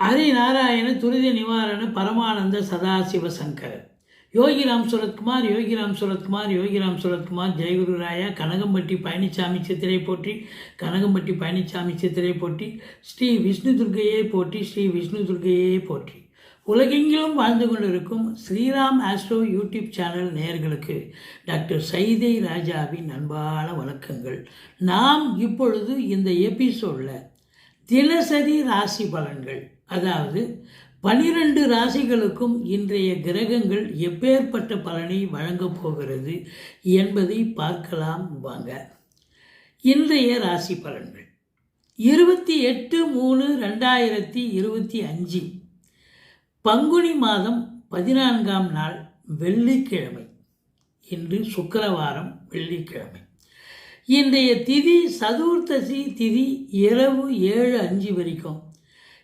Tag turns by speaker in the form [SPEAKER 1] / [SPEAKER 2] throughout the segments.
[SPEAKER 1] ஹரிநாராயண துரித நிவாரண பரமானந்த சதாசிவ சங்கரர். யோகிராம் சுரத்குமார், யோகிராம் சுரத்குமார், யோகிராம் சுரத்குமார். ஜெயகுரு ராயா. கனகம்பட்டி பழனிசாமி சித்திரை போற்றி, கனகம்பட்டி பழனிசாமி சித்திரை போற்றி. ஸ்ரீ விஷ்ணு துர்க்கையே போற்றி, ஸ்ரீ விஷ்ணு துர்க்கையே போற்றி. உலகெங்கிலும் வாழ்ந்து கொண்டிருக்கும் ஸ்ரீராம் ஆஸ்ட்ரோ யூடியூப் சேனல் நேயர்களுக்கு டாக்டர் சைதை ராஜாவின் அன்பான வணக்கங்கள். நாம் இப்பொழுது இந்த எபிசோடில் தினசரி ராசி பலன்கள், அதாவது 12 ராசிகளுக்கும் இன்றைய கிரகங்கள் எப்பேற்பட்ட பலனை வழங்கப் போகிறது என்பதை பார்க்கலாம் வாங்க. இன்றைய ராசி பலன்கள் 28/3/2025 பங்குனி மாதம் 14ஆம் நாள் வெள்ளிக்கிழமை. இன்று சுக்கிரவாரம், வெள்ளிக்கிழமை. இன்றைய திதி சதுர்த்தசி திதி இரவு 7:05 வரைக்கும்.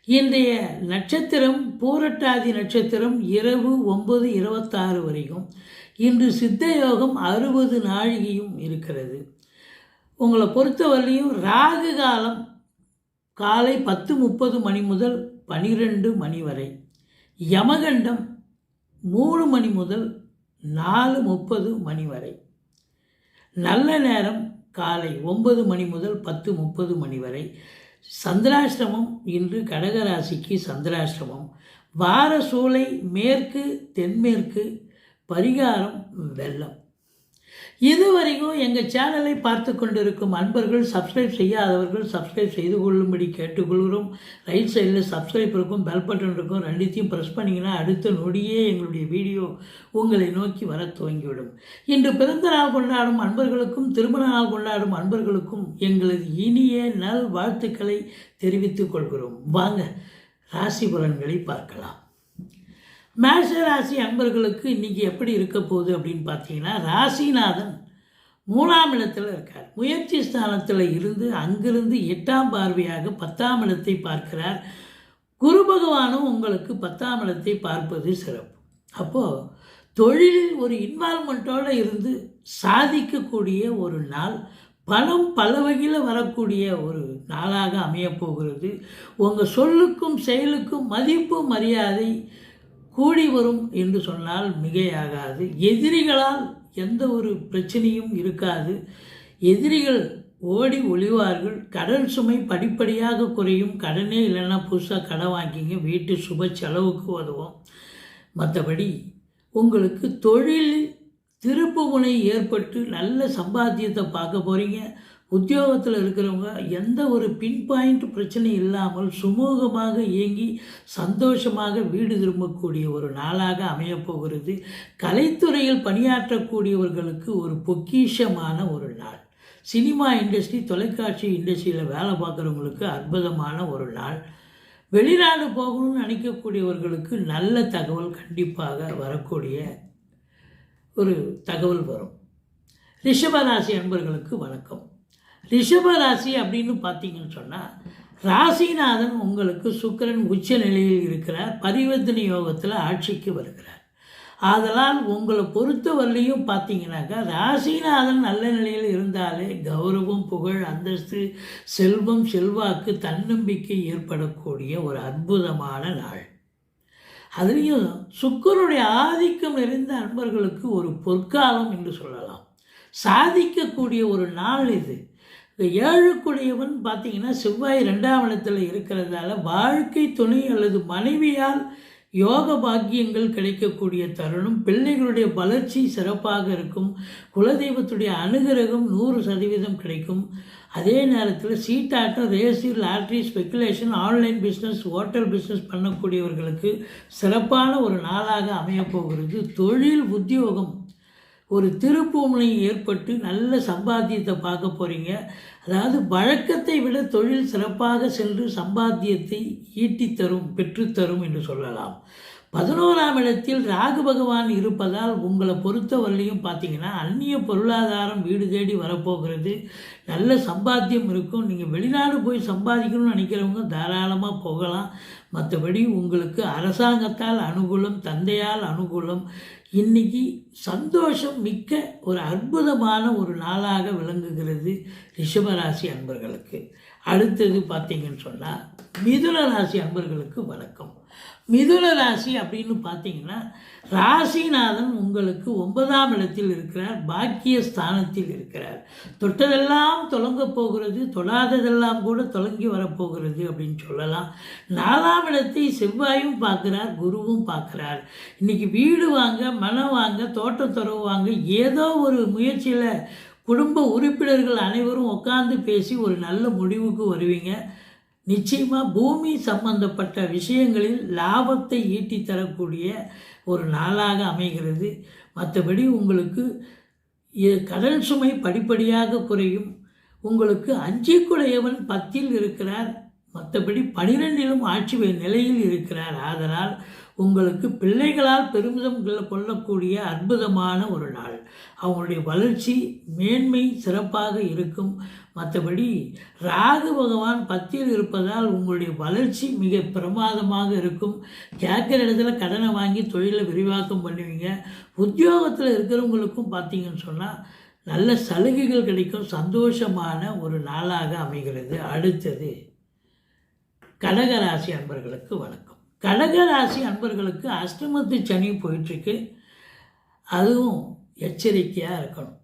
[SPEAKER 1] இன்றைய நட்சத்திரம் பூரட்டாதி நட்சத்திரம் இரவு 9:26 வரைக்கும். இன்று சித்த யோகம் 60 நாழிகையும் இருக்கிறது. உங்களை பொறுத்தவரையும் ராகு காலம் காலை 10:30 மணி முதல் 12 மணி வரை. யமகண்டம் 3 மணி முதல் 4:30 மணி வரை. நல்ல நேரம் காலை 9 மணி முதல் 10:30 மணி வரை. சந்திராஷ்டிரமம் இன்று கடகராசிக்கு சந்திராஷ்டிரமம். வார சூலை மேற்கு தென்மேற்கு. பரிகாரம் வெள்ளம். இதுவரைக்கும் எங்கள் சேனலை பார்த்து கொண்டிருக்கும் அன்பர்கள், சப்ஸ்கிரைப் செய்யாதவர்கள் சப்ஸ்கிரைப் செய்து கொள்ளும்படி கேட்டுக்கொள்கிறோம். ரைட் சைடில் சப்ஸ்கிரைப் இருக்கும், பெல் பட்டன் இருக்கும். ரெண்டுத்தையும் ப்ரெஸ் பண்ணிங்கன்னா அடுத்த நொடியே எங்களுடைய வீடியோ உங்களை நோக்கி வர துவங்கிவிடும். இன்று பிறந்த நாள் கொண்டாடும் அன்பர்களுக்கும் திருமண நாள் கொண்டாடும் அன்பர்களுக்கும் எங்களது இனிய நல் வாழ்த்துக்களை தெரிவித்துக் கொள்கிறோம். வாங்க ராசி பலன்களை பார்க்கலாம். மேஷ ராசி அன்பர்களுக்கு இன்றைக்கி எப்படி இருக்க போகுது அப்படின்னு பார்த்தீங்கன்னா, ராசிநாதன் 3ஆம் இடத்துல இருக்கார். முயற்சி ஸ்தானத்தில் இருந்து அங்கிருந்து 8ஆம் பார்வையாக 10ஆம் இடத்தை பார்க்கிறார். குரு பகவானும் உங்களுக்கு 10ஆம் இடத்தை பார்ப்பது சிறப்பு. அப்போது தொழிலில் ஒரு இன்வால்மெண்ட்டோடு இருந்து சாதிக்கக்கூடிய ஒரு நாள். பணம் பல வகையில் வரக்கூடிய ஒரு நாளாக அமையப்போகிறது. உங்கள் சொல்லுக்கும் செயலுக்கும் மதிப்பு மரியாதை கூடி வரும் என்று சொன்னால் மிகையாகாது. எதிரிகளால் எந்த ஒரு பிரச்சனையும் இருக்காது. எதிரிகள் ஓடி ஒளிவார்கள். கடன் சுமை படிப்படியாக குறையும். கடனே இல்லைன்னா புதுசாக கடன் வாங்கிங்க, வீட்டு சுப செலவுக்கு உதவும். மற்றபடி உங்களுக்கு தொழிலில் திருப்புமுனை ஏற்பட்டு நல்ல சம்பாத்தியத்தை பார்க்க போகிறீங்க. உத்தியோகத்தில் இருக்கிறவங்க எந்த ஒரு பின் பாயிண்ட் பிரச்சனை இல்லாமல் சுமூகமாக இயங்கி சந்தோஷமாக வீடு திரும்பக்கூடிய ஒரு நாளாக அமையப்போகிறது. கலைத்துறையில் பணியாற்றக்கூடியவர்களுக்கு ஒரு பொக்கிஷமான ஒரு நாள். சினிமா இண்டஸ்ட்ரி, தொலைக்காட்சி இண்டஸ்ட்ரியில் வேலை பார்க்குறவங்களுக்கு அற்புதமான ஒரு நாள். வெளிநாடு போகணும்னு நினைக்கக்கூடியவர்களுக்கு நல்ல தகவல் கண்டிப்பாக வரக்கூடிய ஒரு தகவல் வரும். ரிஷபராசி அன்பர்களுக்கு வணக்கம். ரிஷபராசி அப்படின்னு பார்த்தீங்கன்னு சொன்னால், ராசிநாதன் உங்களுக்கு சுக்கிரன் உச்ச நிலையில் இருக்கிறார். பரிவர்த்தனை யோகத்தில் ஆட்சிக்கு வருகிறார். அதனால் உங்களை பொறுத்தவரையிலையும் பார்த்தீங்கன்னாக்கா, ராசிநாதன் நல்ல நிலையில் இருந்தாலே கௌரவம், புகழ், அந்தஸ்து, செல்வம், செல்வாக்கு, தன்னம்பிக்கை ஏற்படக்கூடிய ஒரு அற்புதமான நாள். அதுலேயும் சுக்கிரனுடைய ஆதிக்கம் நிறைந்த அன்பர்களுக்கு ஒரு பொற்காலம் என்று சொல்லலாம். சாதிக்கக்கூடிய ஒரு நாள் இது. ஏழுக்குடையவன் பார்த்தீங்கன்னா செவ்வாய் 2ஆம் இடத்துல இருக்கிறதால வாழ்க்கை துணை அல்லது மனைவியால் யோக பாக்கியங்கள் கிடைக்கக்கூடிய தருணம். பிள்ளைகளுடைய வளர்ச்சி சிறப்பாக இருக்கும். குலதெய்வத்துடைய அனுகிரகம் 100% கிடைக்கும். அதே நேரத்தில் சீட்டாட்டம், race, lottery, speculation, online business, hotel business பண்ணக்கூடியவர்களுக்கு சிறப்பான ஒரு நாளாக அமையப்போகிறது. தொழில் உத்தியோகம் ஒரு திருப்புமுனை ஏற்பட்டு நல்ல சம்பாத்தியத்தை பார்க்க போகிறீங்க. அதாவது வழக்கத்தை விட தொழில் சிறப்பாக சென்று சம்பாத்தியத்தை ஈட்டித்தரும், பெற்றுத்தரும் என்று சொல்லலாம். 11ஆம் இடத்தில் ராகு பகவான் இருப்பதால் உங்களை பொறுத்தவரையிலையும் பார்த்தீங்கன்னா அந்நிய பொருளாதாரம் வீடு தேடி வரப்போகிறது. நல்ல சம்பாத்தியம் இருக்கும். நீங்கள் வெளிநாடு போய் சம்பாதிக்கணும்னு நினைக்கிறவங்க தாராளமாக போகலாம். மற்றபடி உங்களுக்கு அரசாங்கத்தால் அனுகூலம், தந்தையால் அனுகூலம். இன்றைக்கி சந்தோஷம் மிக்க ஒரு அற்புதமான ஒரு நாளாக விளங்குகிறது ரிஷபராசி அன்பர்களுக்கு. அடுத்தது பார்த்தீங்கன்னு சொன்னால் மிதுன ராசி அன்பர்களுக்கு வணக்கம். மிதுன ராசி அப்படின்னு பார்த்தீங்கன்னா ராசிநாதன் உங்களுக்கு 9ஆம் இடத்தில் இருக்கிறார், பாக்கிய ஸ்தானத்தில் இருக்கிறார். தொட்டதெல்லாம் தொடங்க போகிறது, தொடாததெல்லாம் கூட தொடங்கி வரப்போகிறது அப்படின்னு சொல்லலாம். 4ஆம் இடத்தை செவ்வாயும் பார்க்குறார், குருவும் பார்க்குறார். இன்றைக்கி வீடு வாங்க, மனம் வாங்க, தோட்டத்துறவு வாங்க, ஏதோ ஒரு முயற்சியில் குடும்ப உறுப்பினர்கள் அனைவரும் உட்கார்ந்து பேசி ஒரு நல்ல முடிவுக்கு வருவீங்க. நிச்சயமாக பூமி சம்பந்தப்பட்ட விஷயங்களில் லாபத்தை ஈட்டி தரக்கூடிய ஒரு நாளாக அமைகிறது. மற்றபடி உங்களுக்கு கடன் சுமை படிப்படியாக குறையும். உங்களுக்கு 5 10 இருக்கிறார், மற்றபடி 12 ஆட்சி நிலையில் இருக்கிறார். ஆதலால் உங்களுக்கு பிள்ளைகளால் பெருமிதம் கொள்ளக்கூடிய அற்புதமான ஒரு நாள். அவங்களுடைய வளர்ச்சி மேன்மை சிறப்பாக இருக்கும். மற்றபடி ராகு பகவான் 10 இருப்பதால் உங்களுடைய வளர்ச்சி மிக பிரமாதமாக இருக்கும். கேட்குற இடத்துல கடனை வாங்கி தொழிலை விரிவாக்கம் பண்ணுவீங்க. உத்தியோகத்தில் இருக்கிறவங்களுக்கும் பார்த்தீங்கன்னு சொன்னால் நல்ல சலுகைகள் கிடைக்கும். சந்தோஷமான ஒரு நாளாக அமைகிறது. அடுத்தது கடகராசி அன்பர்களுக்கு வணக்கம். கடகராசி அன்பர்களுக்கு அஷ்டமத்து சனி போயிட்டுருக்கு. அதுவும் எச்சரிக்கையாக இருக்கணும்.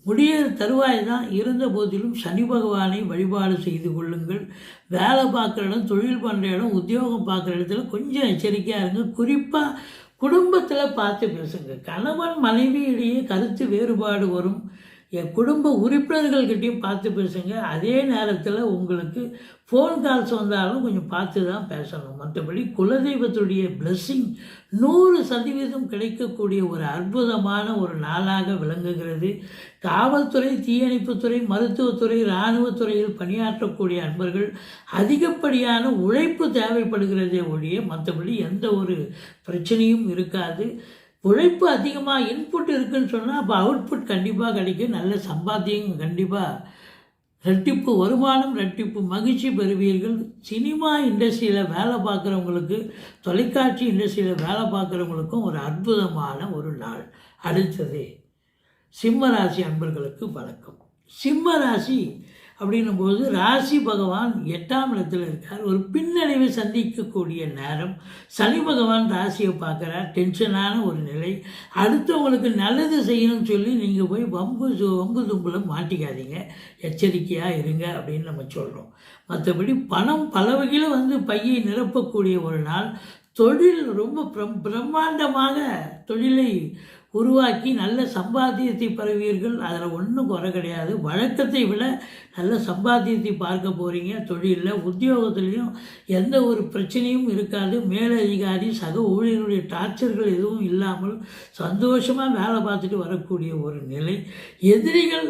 [SPEAKER 1] முடிய தருவாய் தான். இருந்த போதிலும் சனி பகவானை வழிபாடு செய்து கொள்ளுங்கள். வேலை பார்க்குற இடம், தொழில் பண்ணுற இடம், உத்தியோகம் பார்க்குற இடத்துல கொஞ்சம் எச்சரிக்கையாக இருங்க. குறிப்பாக குடும்பத்தில் பார்த்து பேசுங்க. கணவன் மனைவியிடையே கருத்து வேறுபாடு வரும். என் குடும்ப உறுப்பினர்கள்கிட்டையும் பார்த்து பேசுங்க. அதே நேரத்தில் உங்களுக்கு ஃபோன் கால்ஸ் வந்தாலும் கொஞ்சம் பார்த்து தான் பேசணும். மற்றபடி குலதெய்வத்துடைய பிளெஸ்ஸிங் 100% கிடைக்கக்கூடிய ஒரு அற்புதமான ஒரு நாளாக விளங்குகிறது. காவல்துறை, தீயணைப்புத்துறை, மருத்துவத்துறை, இராணுவத்துறையில் பணியாற்றக்கூடிய அன்பர்கள் அதிகப்படியான உழைப்பு தேவைப்படுகிறதே ஒழிய மற்றபடி எந்த ஒரு பிரச்சனையும் இருக்காது. உழைப்பு அதிகமாக இன்புட் இருக்குதுன்னு சொன்னால் அப்போ அவுட்புட் கண்டிப்பாக கிடைக்கும். நல்ல சம்பாத்தியம் கண்டிப்பாக, ரெட்டிப்பு வருமானம், ரெட்டிப்பு மகிழ்ச்சி பெறுவீர்கள். சினிமா இண்டஸ்ட்ரியில் வேலை பார்க்குறவங்களுக்கு, தொலைக்காட்சி இண்டஸ்ட்ரியில் வேலை பார்க்குறவங்களுக்கும் ஒரு அற்புதமான ஒரு நாள். அடுத்தது சிம்ம ராசி அன்பர்களுக்கு வணக்கம். சிம்ம ராசி அப்படின்னும்போது ராசி பகவான் 8ஆம் இடத்தில் இருக்கார். ஒரு பின்னடைவை சந்திக்கக்கூடிய நேரம். சனி பகவான் ராசியை பார்க்குறார். டென்ஷனான ஒரு நிலை. அடுத்தவங்களுக்கு நல்லது செய்யணும்னு சொல்லி நீங்கள் போய் வம்பு தும்பில் மாட்டிக்காதீங்க. எச்சரிக்கையாக இருங்க அப்படின்னு நம்ம சொல்கிறோம். மற்றபடி பணம் பல வகையில் பையை நிரப்பக்கூடிய ஒரு நாள். தொழில் ரொம்ப பிரம்மாண்டமாக தொழிலை உருவாக்கி நல்ல சம்பாத்தியத்தை பெறுவீர்கள். அதில் ஒன்றும் குறை கிடையாது. வழக்கத்தை விட நல்ல சம்பாத்தியத்தை பார்க்க போகிறீங்க. தொழிலில், உத்தியோகத்துலேயும் எந்த ஒரு பிரச்சனையும் இருக்காது. மேலதிகாரி, சக ஊழியர்களுடைய டார்ச்சர்கள் எதுவும் இல்லாமல் சந்தோஷமாக வேலை பார்த்துட்டு வரக்கூடிய ஒரு நிலை. எதிரிகள்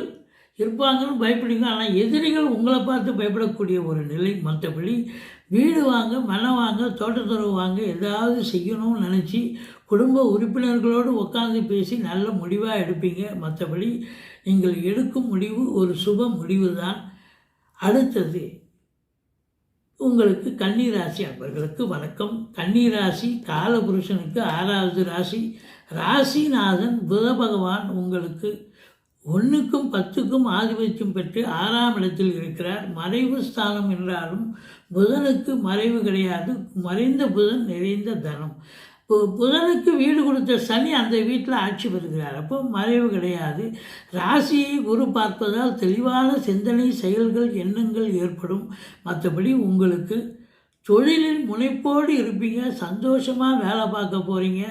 [SPEAKER 1] இருப்பாங்கன்னு பயப்படுங்க, ஆனால் எதிரிகள் உங்களை பார்த்து பயப்படக்கூடிய ஒரு நிலை. மற்றபடி வீடு வாங்க, மனம் வாங்க, தோட்டத்துறவு வாங்க, ஏதாவது செய்யணும்னு நினச்சி குடும்ப உறுப்பினர்களோடு உட்காந்து பேசி நல்ல முடிவாக எடுப்பீங்க. மற்றபடி நீங்கள் எடுக்கும் முடிவு ஒரு சுப முடிவு தான். அடுத்தது உங்களுக்கு கன்னிராசி அன்பர்களுக்கு வணக்கம். கன்னிராசி காலபுருஷனுக்கு 6வது ராசி. ராசிநாதன் புத பகவான் உங்களுக்கு 1க்கும் 10க்கும் ஆதிபத்தியம் பெற்று 6ஆம் இடத்தில் இருக்கிறார். மறைவு ஸ்தானம் என்றாலும் புதனுக்கு மறைவு கிடையாது. மறைந்த புதன் நிறைந்த தனம். புதனுக்கு வீடு கொடுத்த சனி அந்த வீட்டில் ஆட்சி பெறுகிறார். அப்போ மறைவு கிடையாது. ராசியை குரு பார்ப்பதால் தெளிவான சிந்தனை, செயல்கள், எண்ணங்கள் ஏற்படும். மற்றபடி உங்களுக்கு தொழிலில் முனைப்போடு இருப்பீங்க. சந்தோஷமாக வேலை பார்க்க போகிறீங்க.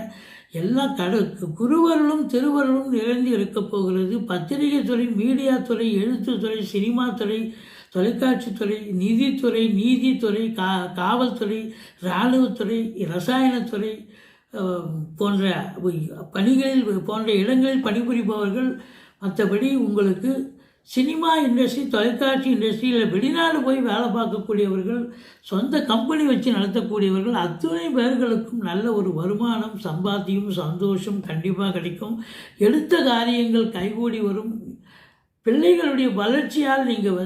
[SPEAKER 1] எல்லாம் குருவர்களும் திருவர்களும் நிறைந்து இருக்க போகிறது. பத்திரிகை துறை, மீடியா துறை, எழுத்துத்துறை, சினிமா துறை, தொலைக்காட்சித்துறை, நிதித்துறை, நீதித்துறை, காவல்துறை, இராணுவத்துறை, ரசாயனத்துறை போன்ற பணிகளில் போன்ற இடங்களில் பணிபுரிபவர்கள். மற்றபடி உங்களுக்கு சினிமா இண்டஸ்ட்ரி, தொலைக்காட்சி இண்டஸ்ட்ரியில் வெளிநாடு போய் வேலை பார்க்கக்கூடியவர்கள், சொந்த கம்பெனி வச்சு நடத்தக்கூடியவர்கள், அத்தனை பேர்களுக்கும் நல்ல ஒரு வருமானம், சம்பாத்தியம், சந்தோஷம் கண்டிப்பாக கிடைக்கும். எடுத்த காரியங்கள் கைகூடி வரும். பிள்ளைகளுடைய வளர்ச்சியால் நீங்கள்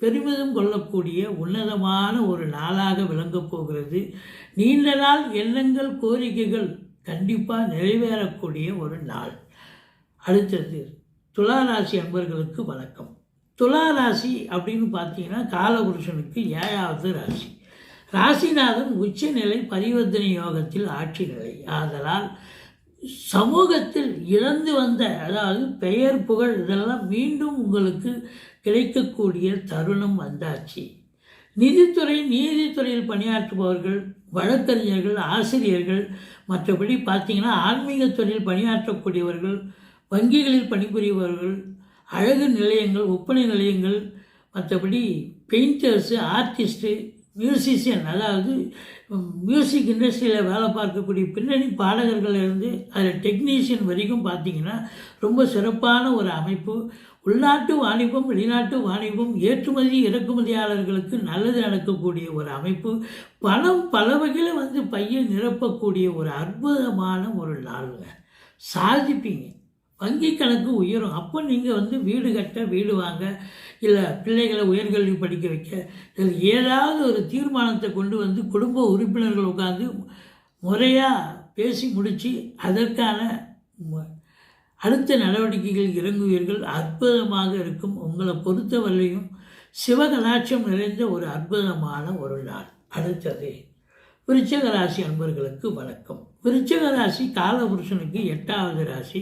[SPEAKER 1] பெருமிதம் கொள்ளக்கூடிய உன்னதமான ஒரு நாளாக விளங்கப் போகிறது. நீண்ட நாள் எண்ணங்கள், கோரிக்கைகள் கண்டிப்பாக நிறைவேறக்கூடிய ஒரு நாள். அடுத்தது துளாராசி அன்பர்களுக்கு வணக்கம். துளாராசி அப்படின்னு பார்த்தீங்கன்னா காலபுருஷனுக்கு 7வது ராசி. ராசிநாதன் உச்சநிலை பரிவர்த்தனை யோகத்தில் ஆட்சி நிலை. ஆதலால் சமூகத்தில் இழந்து வந்த, அதாவது பெயர், புகழ் இதெல்லாம் மீண்டும் உங்களுக்கு கிடைக்கக்கூடிய தருணம் வந்தாச்சு. நிதித்துறை, நீதித்துறையில் பணியாற்றுபவர்கள், வழக்கறிஞர்கள், ஆசிரியர்கள், மற்றபடி பார்த்தீங்கன்னா ஆன்மீகத்துறையில் பணியாற்றக்கூடியவர்கள், வங்கிகளில் பணிபுரிபவர்கள், அழகு நிலையங்கள், ஒப்பனை நிலையங்கள், மற்றபடி பெயிண்டர்ஸு, ஆர்டிஸ்ட்டு, மியூசிஷியன், அதாவது மியூசிக் இண்டஸ்ட்ரியில் வேலை பார்க்கக்கூடிய பின்னணி பாடகர்கள்லேருந்து அதில் டெக்னீஷியன் வரைக்கும் பார்த்திங்கன்னா ரொம்ப சிறப்பான ஒரு அமைப்பு. உள்நாட்டு வாணிபம், வெளிநாட்டு வாணிபம், ஏற்றுமதி இறக்குமதியாளர்களுக்கு நல்லது நடக்கக்கூடிய ஒரு அமைப்பு. பணம் பல வகையில் பையை நிரப்பக்கூடிய ஒரு அற்புதமான ஒரு நாளுங்க. சாதிப்பீங்க, வங்கி கணக்கு உயரும். அப்போ நீங்கள் வீடு கட்ட, வீடு வாங்க, இல்லை பிள்ளைகளை உயர்கல்வி படிக்க வைக்க, இதில் ஏதாவது ஒரு தீர்மானத்தை கொண்டு குடும்ப உறுப்பினர்கள் உட்காந்து முறையாக பேசி முடித்து அதற்கான அடுத்த நடவடிக்கைகள் இறங்குவீர்கள். அற்புதமாக இருக்கும். உங்களை பொறுத்தவரையும் சிவகலாட்சம் நிறைந்த ஒரு அற்புதமான ஒரு நாள். அடுத்தது விருச்சிக ராசி அன்பர்களுக்கு வணக்கம். விருச்சிக ராசி காலபுருஷனுக்கு 8வது ராசி.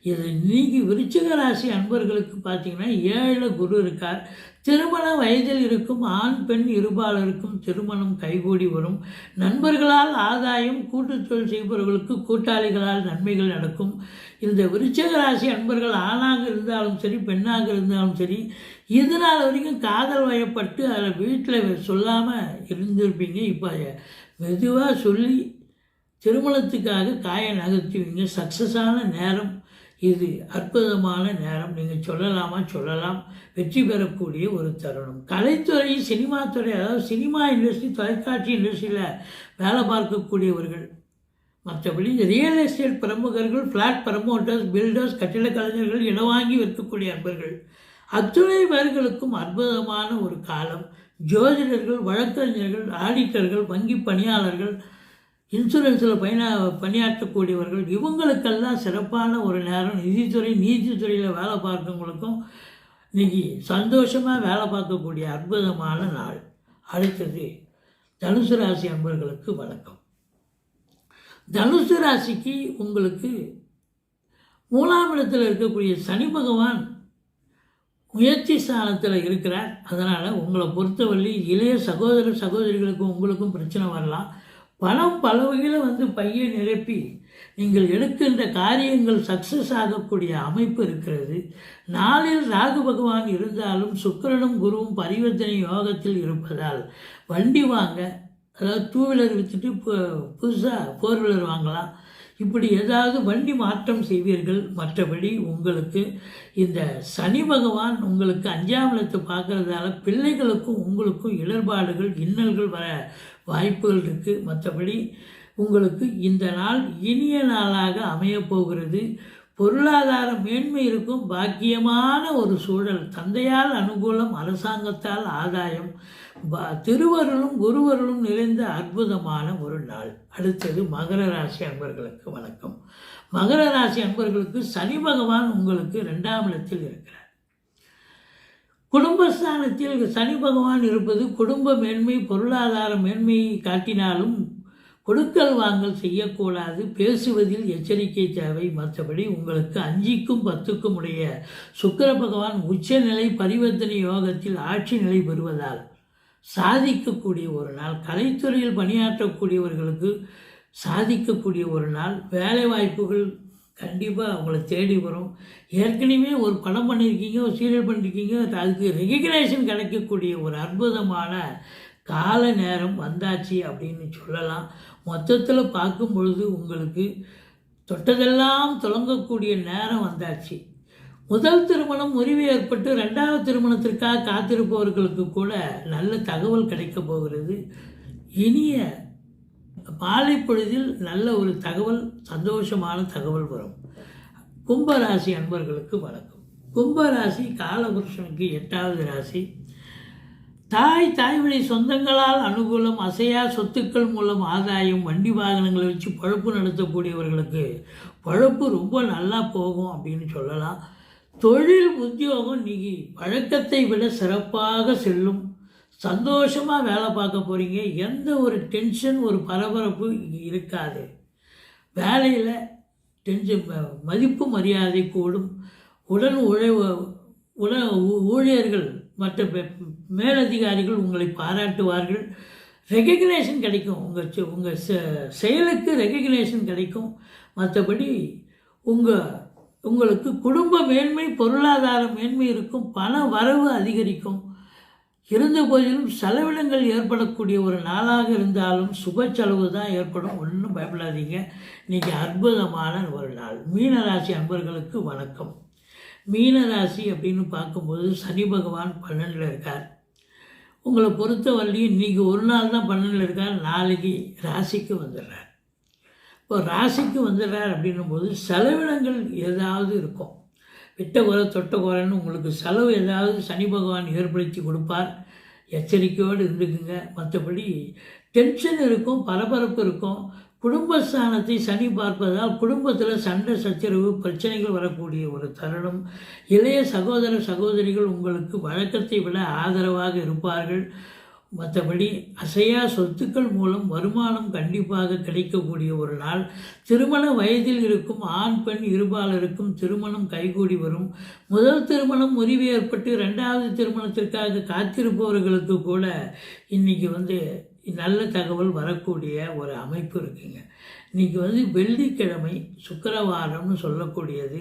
[SPEAKER 1] இது நீங்கி விருச்சிக ராசி அன்பர்களுக்கு பார்த்தீங்கன்னா 7 குரு இருக்கார். திருமண வயதில் இருக்கும் ஆண் பெண் இருபாலருக்கும் திருமணம் கைகூடி வரும். நண்பர்களால் ஆதாயம், கூட்டுத்தொழில் செய்பவர்களுக்கு கூட்டாளிகளால் நன்மைகள் நடக்கும். இந்த விருச்சிக ராசி அன்பர்கள் ஆணாக இருந்தாலும் சரி, பெண்ணாக இருந்தாலும் சரி, இதனால் வரைக்கும் காதல் வயப்பட்டு அதில் வீட்டில் சொல்லாமல் இருந்திருப்பீங்க. இப்போ மெதுவாக சொல்லி திருமணத்துக்காக காயை நகர்த்துவீங்க. சக்ஸஸான நேரம் இது. அற்புதமான நேரம். நீங்கள் சொல்லலாம். வெற்றி பெறக்கூடிய ஒரு தருணம். கலைத்துறை, சினிமா துறை, அதாவது சினிமா இண்டஸ்ட்ரி, தொலைக்காட்சி இண்டஸ்ட்ரியில் வேலை பார்க்கக்கூடியவர்கள், மற்றபடி ரியல் எஸ்டேட் பிரமுகர்கள், ஃப்ளாட் ப்ரமோட்டர்ஸ், பில்டர்ஸ், கட்டிட கலைஞர்கள், இடம் வாங்கி விற்கக்கூடிய அன்பர்கள், அத்துணை பேர்களுக்கும் அற்புதமான ஒரு காலம். ஜோதிடர்கள், வழக்கறிஞர்கள், ஆடிட்டர்கள், வங்கி பணியாளர்கள், இன்சூரன்ஸில் பணியாற்றக்கூடியவர்கள், இவங்களுக்கெல்லாம் சிறப்பான ஒரு நேரம். நிதித்துறை, நீதித்துறையில் வேலை பார்க்கவங்களுக்கும் இன்றைக்கி சந்தோஷமாக வேலை பார்க்கக்கூடிய அற்புதமான நாள். அடுத்தது தனுசு ராசி அன்பர்களுக்கு வணக்கம். தனுசு ராசிக்கு உங்களுக்கு 3ஆம் இடத்தில் இருக்கக்கூடிய சனி பகவான் முயற்சி ஸ்தானத்தில் இருக்கிறார். அதனால் உங்களை பொறுத்தவரை இளைய சகோதர சகோதரிகளுக்கு உங்களுக்கும் பிரச்சனை வரலாம். பணம் பல வகையில் பையை நிரப்பி நீங்கள் எடுக்கின்ற காரியங்கள் சக்ஸஸ் ஆகக்கூடிய அமைப்பு இருக்கிறது. நாளில் ராகு பகவான் இருந்தாலும் சுக்கிரனும் குருவும் பரிவர்த்தனை யோகத்தில் இருப்பதால் வண்டி வாங்க, அதாவது 2 வீலர் விற்றுட்டு புதுசாக 4 வீலர் வாங்கலாம். இப்படி ஏதாவது வண்டி மாற்றம் செய்வீர்கள். மற்றபடி உங்களுக்கு இந்த சனி பகவான் உங்களுக்கு 5ஆம் இடத்தை பார்க்கறதால பிள்ளைகளுக்கும் உங்களுக்கும் இடர்பாடுகள், இன்னல்கள் வர வாய்ப்புகள் இருக்குது. மற்றபடி உங்களுக்கு இந்த நாள் இனிய நாளாக அமையப்போகிறது. பொருளாதார மேன்மை இருக்கும். பாக்கியமான ஒரு சூழல். தந்தையால் அனுகூலம், அரசாங்கத்தால் ஆதாயம், திருவருளும் குருவருளும் நிறைந்த அற்புதமான ஒரு நாள். அடுத்தது மகர ராசி அன்பர்களுக்கு வணக்கம். மகர ராசி அன்பர்களுக்கு சனி பகவான் உங்களுக்கு 2ஆம் இடத்தில் இருக்கிறார். குடும்பஸ்தானத்தில் சனி பகவான் இருப்பது குடும்ப மேன்மை, பொருளாதார மேன்மையை காட்டினாலும் கொடுக்கல் வாங்கல் செய்யக்கூடாது. பேசுவதில் எச்சரிக்கை தேவை. மற்றபடி உங்களுக்கு 5க்கும் 10க்கும் உடைய சுக்கிர பகவான் உச்சநிலை பரிவர்த்தனை யோகத்தில் ஆட்சி நிலை பெறுவதால் சாதிக்கக்கூடிய ஒரு நாள். கலைத்துறையில் பணியாற்றக்கூடியவர்களுக்கு சாதிக்கக்கூடிய ஒரு நாள். வேலை வாய்ப்புகள் கண்டிப்பாக அவங்கள தேடி வரும். ஏற்கனவே ஒரு படம் பண்ணியிருக்கீங்க, ஒரு சீரியல் பண்ணியிருக்கீங்க, அதுக்கு ரெகக்னேஷன் கிடைக்கக்கூடிய ஒரு அற்புதமான கால நேரம் வந்தாச்சு அப்படின்னு சொல்லலாம். மொத்தத்தில் பார்க்கும் பொழுது உங்களுக்கு தொட்டதெல்லாம் தொடங்கக்கூடிய நேரம் வந்தாச்சு. முதல் திருமணம் முறிவு ஏற்பட்டு 2வது திருமணத்திற்காக காத்திருப்பவர்களுக்கு கூட நல்ல தகவல் கிடைக்கப் போகிறது. இனிய மாலை பொழுதில் நல்ல ஒரு தகவல், சந்தோஷமான தகவல் வரும். கும்பராசி அன்பர்களுக்கு வணக்கம். கும்பராசி காலபுருஷனுக்கு 8வது ராசி. தாய் வழி சொந்தங்களால் அனுகூலம், அசையா சொத்துக்கள் மூலம் ஆதாயம், வண்டி வாகனங்களை வச்சு பழப்பு நடத்தக்கூடியவர்களுக்கு பழப்பு ரொம்ப நல்லா போகும் அப்படின்னு சொல்லலாம். தொழில் உத்தியோகம் இன்னைக்கு வழக்கத்தை விட சிறப்பாக செல்லும். சந்தோஷமாக வேலை பார்க்க போகிறீங்க. எந்த ஒரு டென்ஷன், ஒரு பரபரப்பு இருக்காது. வேலையில் டென்ஷன், மதிப்பு மரியாதை கூடும். ஊழியர்கள் மற்ற மேலதிகாரிகள் உங்களை பாராட்டுவார்கள். ரெகக்னேஷன் கிடைக்கும். உங்கள் செயலுக்கு ரெகக்னேஷன் கிடைக்கும். மற்றபடி உங்களுக்கு குடும்ப மேன்மை, பொருளாதார மேன்மை இருக்கும். பண வரவு அதிகரிக்கும். இருந்த போதிலும் செலவினங்கள் ஏற்படக்கூடிய ஒரு நாளாக இருந்தாலும் சுப செலவு தான் ஏற்படும். ஒன்றும் பயப்படாதீங்க. இன்றைக்கி அற்புதமான ஒரு நாள். மீனராசி அன்பர்களுக்கு வணக்கம். மீனராசி அப்படின்னு பார்க்கும்போது சனி பகவான் 12ல் இருக்கார். உங்களை பொறுத்தவரையும் இன்றைக்கி ஒரு நாள் தான் 12ல் இருக்கார். நாளைக்கு ராசிக்கு வந்துடுறார். இப்போ ராசிக்கு வந்துடுறார் அப்படின்னும்போது செலவினங்கள் ஏதாவது இருக்கும். விட்ட குறை தொட்ட குறைன்னு உங்களுக்கு செலவு ஏதாவது சனி பகவான் ஏற்படுத்தி கொடுப்பார். எச்சரிக்கையோடு இருந்துக்குங்க. மற்றபடி டென்ஷன் இருக்கும், பரபரப்பு இருக்கும். குடும்பஸ்தானத்தை சனி பார்ப்பதால் குடும்பத்தில் சண்டை சச்சரவு பிரச்சனைகள் வரக்கூடிய ஒரு தருணம். இளைய சகோதர சகோதரிகள் உங்களுக்கு வழக்கத்தை விட ஆதரவாக இருப்பார்கள். மற்றபடி அசையா சொத்துக்கள் மூலம் வருமானம் கண்டிப்பாக கிடைக்கக்கூடிய ஒரு நாள். திருமண வயதில் இருக்கும் ஆண் பெண் இருபாலருக்கும் திருமணம் கைகூடி வரும். முதல் திருமணம் முறிவு ஏற்பட்டு 2வது திருமணத்திற்காக காத்திருப்பவர்களுக்கு கூட இன்றைக்கி நல்ல தகவல் வரக்கூடிய ஒரு அமைப்பு இருக்குங்க. இன்றைக்கி வெள்ளிக்கிழமை, சுக்கிரவாரம்னு சொல்லக்கூடியது.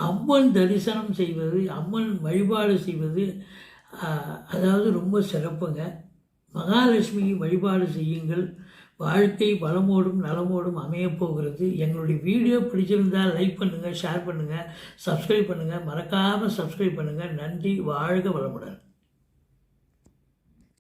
[SPEAKER 1] அம்மன் தரிசனம் செய்வது, அம்மன் வழிபாடு செய்வது அதாவது ரொம்ப சிறப்புங்க. மகாலட்சுமி வழிபாடு செய்யுங்கள். வாழ்க்கை வளமோடும் நலமோடும் அமையப்போகிறது. எங்களுடைய வீடியோ பிடிச்சிருந்தால் லைக் பண்ணுங்கள், ஷேர் பண்ணுங்கள், சப்ஸ்கிரைப் பண்ணுங்கள். மறக்காமல் சப்ஸ்கிரைப் பண்ணுங்கள். நன்றி. வாழ்க வளமுடன்.